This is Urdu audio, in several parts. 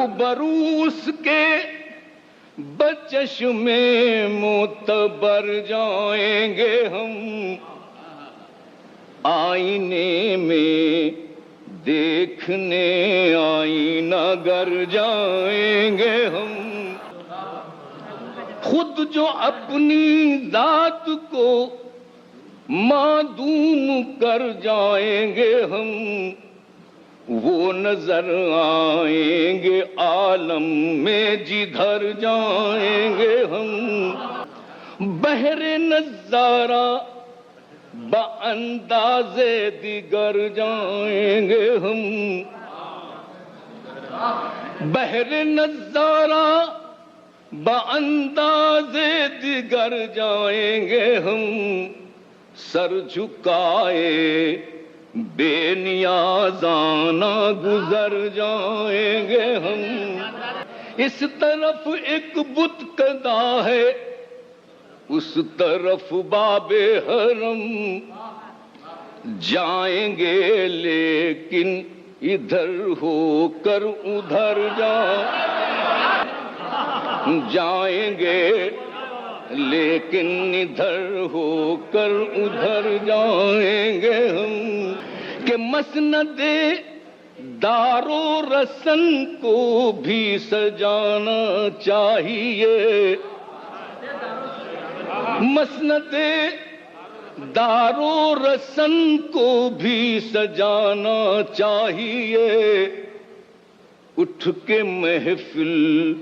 روبروس کے بچشمے معتبر جائیں گے ہم، آئینے میں دیکھنے آئینہ گر جائیں گے ہم، خود جو اپنی ذات کو معدوم کر جائیں گے ہم، وہ نظر آئیں گے عالم میں جدھر جائیں گے ہم، بحر نظارہ بانداز دیگر جائیں گے ہم، بحر نظارہ بانداز دیگر جائیں گے ہم، سر جھکائے بے نیازانہ گزر جائیں گے ہم، اس طرف ایک بت کدا ہے اس طرف باب حرم، جائیں گے لیکن ادھر ہو کر ادھر جائیں گے لیکن ادھر ہو کر ادھر جائیں گے ہم، کہ مسند دار و رسن کو بھی سجانا چاہیے، مسند دار و رسن کو بھی سجانا چاہیے، اٹھ کے محفل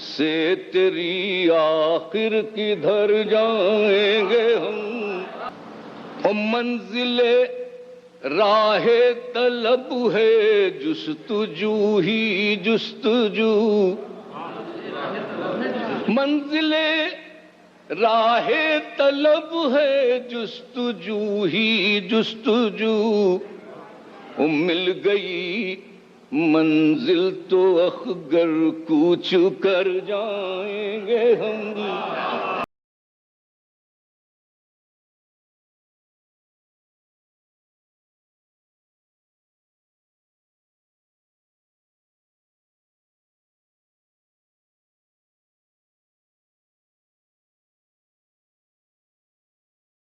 سے تیری آخر کدھر جائیں گے ہم، اور منزل راہ طلب ہے جستجو ہی جستجو، منزل راہ طلب ہے جستجو ہی جستجو، مل گئی منزل تو اخگر کوچ کر جائیں گے ہم،